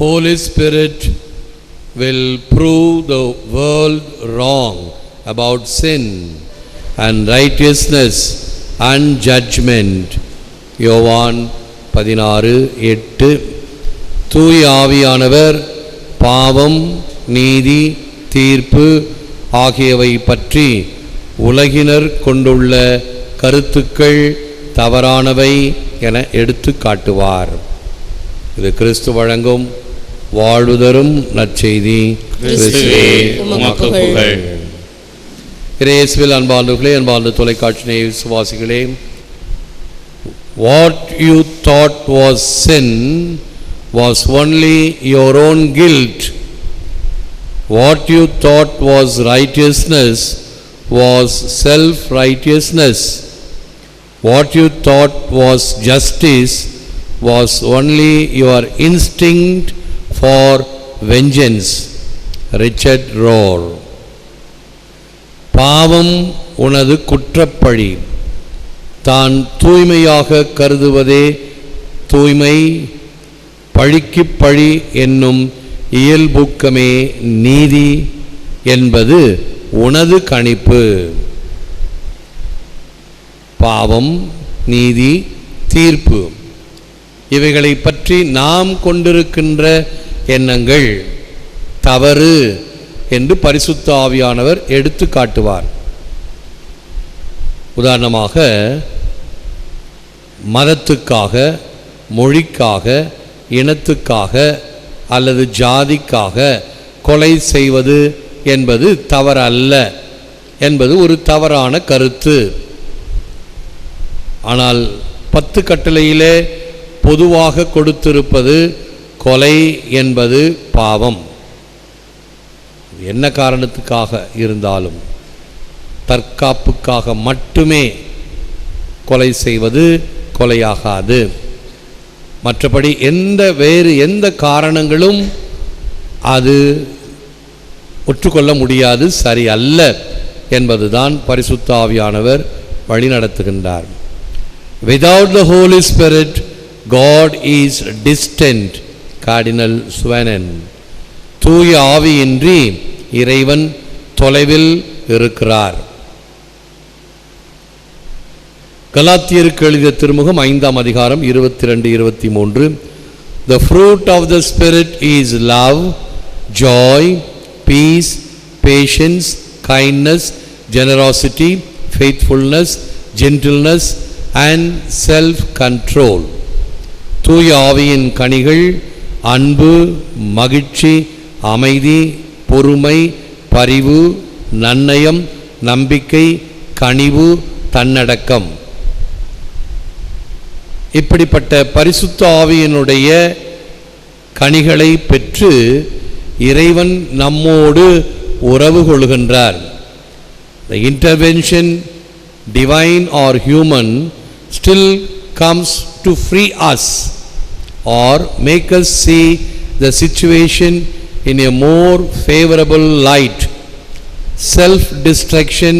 Holy Spirit will prove the world wrong about sin and righteousness and judgment. யோவான் 16:8. தூய ஆவியானவர் பாவம், நீதி, தீர்ப்பு ஆகியவை பற்றி உலகினர் கொண்டுள்ள கருத்துக்கள் தவறானவை என எடுத்து காட்டுவார். இது கிறிஸ்து வழங்கும் வாழ்வுதரும் நற்செய்தி. இயேசுவில் அன்பார்ந்தவர்களே, அன்பார்ந்த தொலைக்காட்சி நேய விசுவாசிகளே, what you thought was sin was only your own guilt. What you thought was righteousness was self-righteousness. What you thought was justice was only your instinct for vengeance. Richard Rohr. பாவம் உனது குற்றப்பழி. தான் தூய்மையாக கருதுவதே தூய்மை, பழிக்கு பழி என்னும் இயல்பூக்கமே நீதி என்பது உனது கணிப்பு. பாவம், நீதி, தீர்ப்பு இவைகளை பற்றி நாம் கொண்டிருக்கின்ற எண்ணங்கள் தவறு என்று பரிசுத்த ஆவியானவர் எடுத்து காட்டுவார். உதாரணமாக, மதத்துக்காக, மொழிக்காக, இனத்துக்காக அல்லது ஜாதிக்காக கொலை செய்வது என்பது தவறல்ல என்பது ஒரு தவறான கருத்து. ஆனால் 10 கட்டளையிலே பொதுவாக கொடுத்திருப்பது கொலை என்பது பாவம். என்ன காரணத்துக்காக இருந்தாலும் தற்காப்புக்காக மட்டுமே கொலை செய்வது கொலையாகாது. மற்றபடி வேறு எந்த காரணங்களும் அது ஒற்றுக்கொள்ள முடியாது, சரி அல்ல என்பதுதான் பரிசுத்த ஆவியானவர் வழிநடத்துகின்றார். Without the Holy Spirit, God is distant. Cardinal Swanen. தூய ஆவியின்றி இறைவன் தொலைவில் இருக்கிறார். கலாத்தியருக்கு எழுதிய திருமுகம் 5ஆம் அதிகாரம் 22-23. The fruit of the Spirit is love, joy, peace, patience, kindness, generosity, faithfulness, gentleness and self-control. தூய ஆவியின் கனிகள் அன்பு, மகிழ்ச்சி, அமைதி, பொறுமை, பரிவு, நன்னயம், நம்பிக்கை, கனிவு, தன்னடக்கம். இப்படிப்பட்ட பரிசுத்த ஆவியினுடைய கனிகளை பெற்று இறைவன் நம்மோடு உறவு கொள்கின்றார். The intervention, divine or human, still comes to free us or make us see the situation in a more favorable light. Self-destruction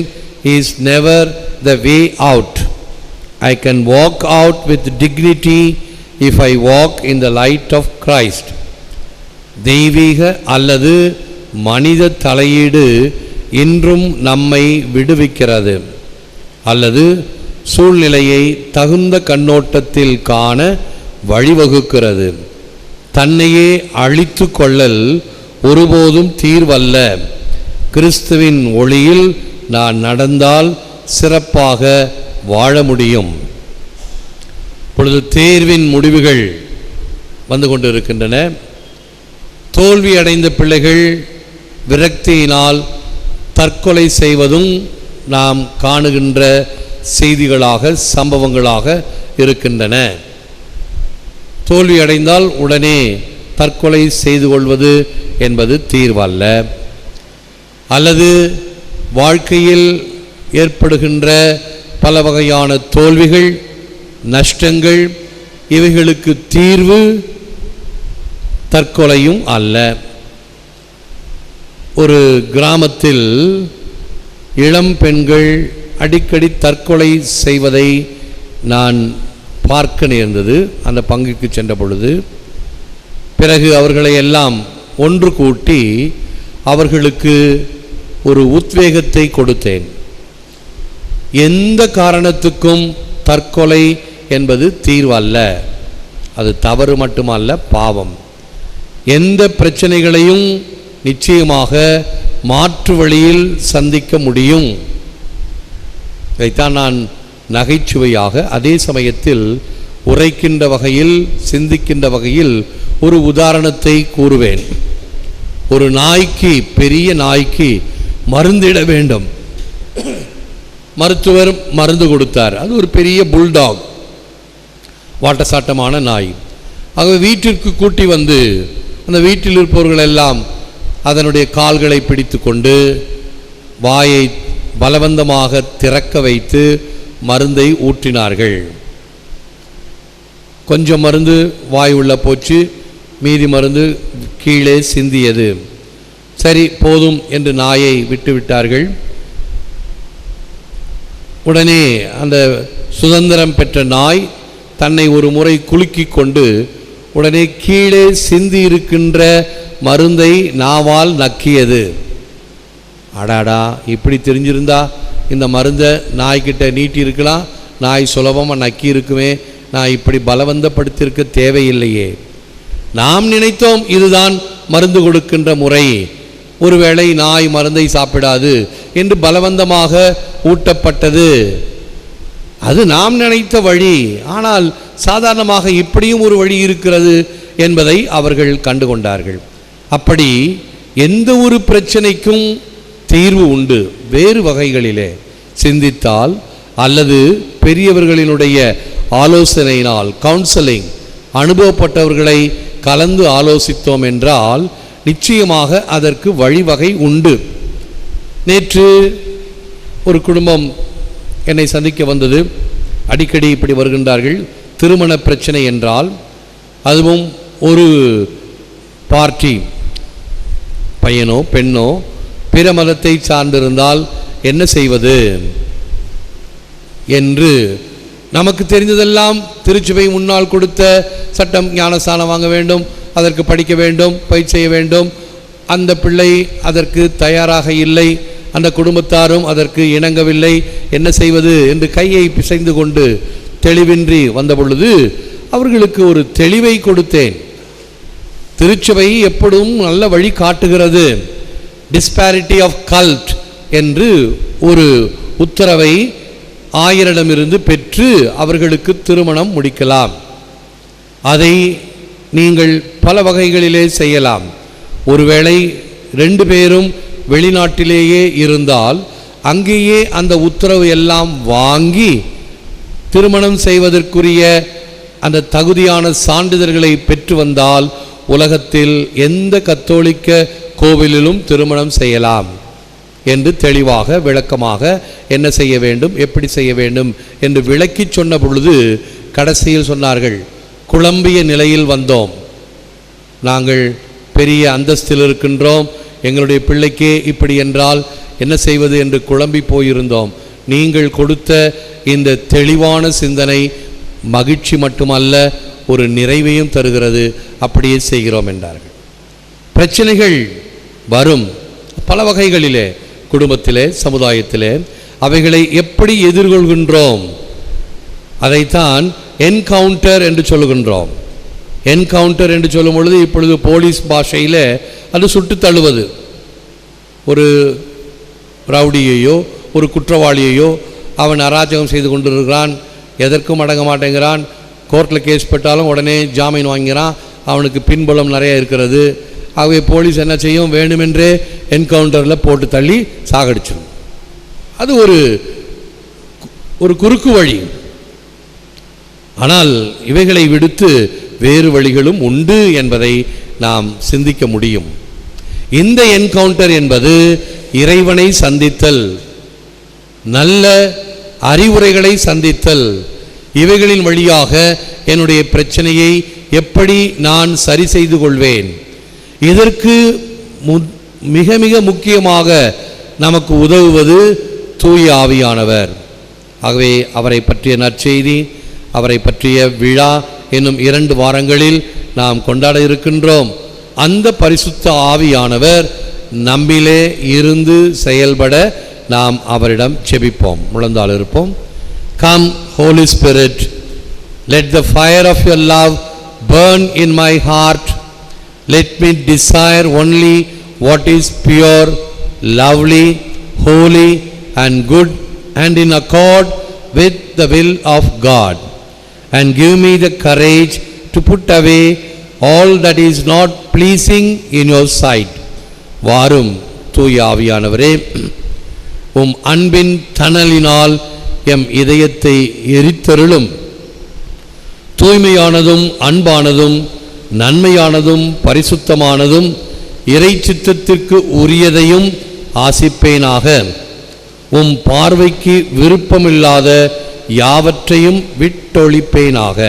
is never the way out. I can walk out with dignity if I walk in the light of Christ. தெய்வீக அல்லது மனித தலையீடு இன்றும் நம்மை விடுவிக்கிறது அல்லது சூழ்நிலையை தகுந்த கண்ணோட்டத்தில் காண வழிவகுக்கிறது. தன்னையே அழித்து கொள்ளல் ஒருபோதும் தீர்வல்ல. கிறிஸ்துவின் ஒளியில் நான் நடந்தால் சிறப்பாக வாழ முடியும். இப்பொழுது தேர்வின் முடிவுகள் வந்து கொண்டிருக்கின்றன. தோல்வி அடைந்த பிள்ளைகள் விரக்தியினால் தற்கொலை செய்வதும் நாம் காணுகின்ற செய்திகளாக, சம்பவங்களாக இருக்கின்றன. தோல்வி அடைந்தால் உடனே தற்கொலை செய்து கொள்வது என்பது தீர்வல்ல. அல்லது வாழ்க்கையில் ஏற்படுகின்ற பல வகையான தோல்விகள், நஷ்டங்கள், இவைகளுக்கு தீர்வு தற்கொலையும் அல்ல. ஒரு கிராமத்தில் இளம் பெண்கள் அடிக்கடி தற்கொலை செய்வதை நான் பார்க்க நேர்ந்தது. அந்த பங்குக்கு சென்ற பொழுது பிறகு அவர்களை எல்லாம் ஒன்று கூட்டி அவர்களுக்கு ஒரு உத்வேகத்தை கொடுத்தேன். எந்த காரணத்துக்கும் தற்கொலை என்பது தீர்வல்ல, அது தவறு மட்டுமல்ல, பாவம். எந்த பிரச்சனைகளையும் நிச்சயமாக மாற்று வழியில் சந்திக்க முடியும். இதைத்தான் நான் நகைச்சுவையாக அதே சமயத்தில் உரைக்கின்ற வகையில், சிந்திக்கின்ற வகையில் ஒரு உதாரணத்தை கூறுவேன். ஒரு நாய்க்கு, பெரிய நாய்க்கு மருந்திட வேண்டும். மருத்துவர் மருந்து கொடுத்தார். அது ஒரு பெரிய புல்டாக், வாட்டசாட்டமான நாய். ஆகவே வீட்டிற்கு கூட்டி வந்து அந்த வீட்டில் இருப்பவர்கள் எல்லாம் அதனுடைய கால்களை பிடித்து கொண்டு வாயை பலவந்தமாக திறக்க வைத்து மருந்தை ஊற்றினார்கள். கொஞ்சம் மருந்து வாய் உள்ள போச்சு, மீதி மருந்து கீழே சிந்தியது. சரி போதும் என்று நாயை விட்டு விட்டார்கள். உடனே அந்த சுதந்திரம் பெற்ற நாய் தன்னை ஒரு முறை குலுக்கி கொண்டு உடனே கீழே சிந்தி இருக்கின்ற மருந்தை நாவால் நக்கியது. அடாடா, இப்படி தெரிஞ்சிருந்தா இந்த மருந்தை நாய்கிட்ட நீட்டி இருக்கலாம், நாய் சுலபமாக நக்கி இருக்குமே, நான் இப்படி பலவந்தப்படுத்தியிருக்க தேவையில்லையே. நாம் நினைத்தோம் இதுதான் மருந்து கொடுக்கின்ற முறை, ஒருவேளை நாய் மருந்தை சாப்பிடாது என்று பலவந்தமாக ஊட்டப்பட்டது. அது நாம் நினைத்த வழி. ஆனால் சாதாரணமாக இப்படியும் ஒரு வழி இருக்கிறது என்பதை அவர்கள் கண்டுகொண்டார்கள். அப்படி எந்த ஒரு பிரச்சனைக்கும் தீர்வு உண்டு. வேறு வகைகளிலே சிந்தித்தால் அல்லது பெரியவர்களினுடைய ஆலோசனையினால், கவுன்சிலிங், அனுபவப்பட்டவர்களை கலந்து ஆலோசித்தோம் என்றால் நிச்சயமாக அதற்கு வழிவகை உண்டு. நேற்று ஒரு குடும்பம் என்னை சந்திக்க வந்தது. அடிக்கடி இப்படி வருகின்றார்கள். திருமண பிரச்சனை என்றால், அதுவும் ஒரு பார்ட்டி, பையனோ பெண்ணோ பிற மதத்தை சார்ந்திருந்தால் என்ன செய்வது என்று நமக்கு தெரிந்ததெல்லாம் திருச்சபை முன்னால் கொடுத்த சட்டம், ஞானஸ்தானம் வாங்க வேண்டும், அதற்கு படிக்க வேண்டும், பயிற்சி செய்ய வேண்டும். அந்த பிள்ளை அதற்கு தயாராக இல்லை, அந்த குடும்பத்தாரும் அதற்கு இணங்கவில்லை. என்ன செய்வது என்று கையை பிசைந்து கொண்டு தெளிவின்றி வந்த பொழுது அவர்களுக்கு ஒரு தெளிவை கொடுத்தேன். திருச்சபை எப்பொழுதும் நல்ல வழி காட்டுகிறது. டிஸ்பாரிட்டி ஆஃப் கல்ட் என்று ஒரு உத்தரவை ஆயரிடமிருந்து பெற்று அவர்களுக்கு திருமணம் முடிக்கலாம். அதை நீங்கள் பல வகைகளிலே செய்யலாம். ஒருவேளை 2 பேரும் வெளிநாட்டிலேயே இருந்தால் அங்கேயே அந்த உத்தரவு எல்லாம் வாங்கி திருமணம் செய்வதற்குரிய அந்த தகுதியான சான்றிதழ்களை பெற்று வந்தால் உலகத்தில் எந்த கத்தோலிக்க கோவிலிலும் திருமணம் செய்யலாம் என்று தெளிவாக விளக்கமாக என்ன செய்ய வேண்டும், எப்படி செய்ய வேண்டும் என்று விளக்கி சொன்ன பொழுது கடைசியில் சொன்னார்கள், குழம்பிய நிலையில் வந்தோம், நாங்கள் பெரிய அந்தஸ்தில் இருக்கின்றோம், எங்களுடைய பிள்ளைக்கே இப்படி என்றால் என்ன செய்வது என்று குழம்பி போயிருந்தோம். நீங்கள் கொடுத்த இந்த தெளிவான சிந்தனை மகிழ்ச்சி மட்டுமல்ல, ஒரு நிறைவையும் தருகிறது. அப்படியே செய்கிறோம் என்றார்கள். பிரச்சனைகள் வரும் பல வகைகளிலே, குடும்பத்திலே, சமுதாயத்திலே. அவைகளை எப்படி எதிர்கொள்கின்றோம், அதைத்தான் என்கவுண்டர் என்று சொல்லுகின்றோம். என்கவுண்டர் என்று சொல்லும் பொழுது இப்பொழுது போலீஸ் பாஷையில் அது சுட்டு தள்ளுவது. ஒரு ரவுடியையோ ஒரு குற்றவாளியையோ அவன் அராஜகம் செய்து கொண்டிருக்கிறான், எதற்கும் அடங்க மாட்டேங்கிறான், கோர்ட்டில் கேஸ் பெற்றாலும் உடனே ஜாமீன் வாங்கிறான், அவனுக்கு பின்புலம் நிறைய இருக்கிறது. ஆகவே போலீஸ் என்ன செய்யும், வேண்டுமென்றே என்கவுண்டரில் போட்டு தள்ளி சாகடிச்சிடும். அது ஒரு குறுக்கு வழி. ஆனால் இவைகளை விடுத்து வேறு வழிகளும் உண்டு என்பதை நாம் சிந்திக்க முடியும். இந்த என்கவுண்டர் என்பது இறைவனை சந்தித்தல், நல்ல அறிவுரைகளை சந்தித்தல், இவைகளின் வழியாக என்னுடைய பிரச்சனையை எப்படி நான் சரி செய்து கொள்வேன். இதற்கு மிக மிக முக்கியமாக நமக்கு உதவுவது தூய ஆவியானவர். ஆகவே அவரை பற்றிய நற்செய்தி, அவரை பற்றிய விழா என்னும் 2 வாரங்களில் நாம் கொண்டாட இருக்கின்றோம். அந்த பரிசுத்த ஆவியானவர் நம்மிலே இருந்து செயல்பட நாம் அவரிடம் ஜெபிப்போம். முழந்தாள் இருப்போம். Come, Holy Spirit, let the fire of your love burn in my heart. Let me desire only what is pure, lovely, holy and good and in accord with the will of God. And give me the courage to put away all that is not pleasing in your sight. வாரும் தூய ஆவியானவரே, உம் அன்பின் தணலினால் M இதயத்தை எரித்தருளும். தூய்மையானதும் அன்பானதும் நன்மையானதும் பரிசுத்தமானதும் இறை சித்தத்திற்கு உரியதையும் ஆசிப்பேனாக. உம் பார்வைக்கு விருப்பமில்லாத யாவற்றையும் விட்டொழிப்பேனாக.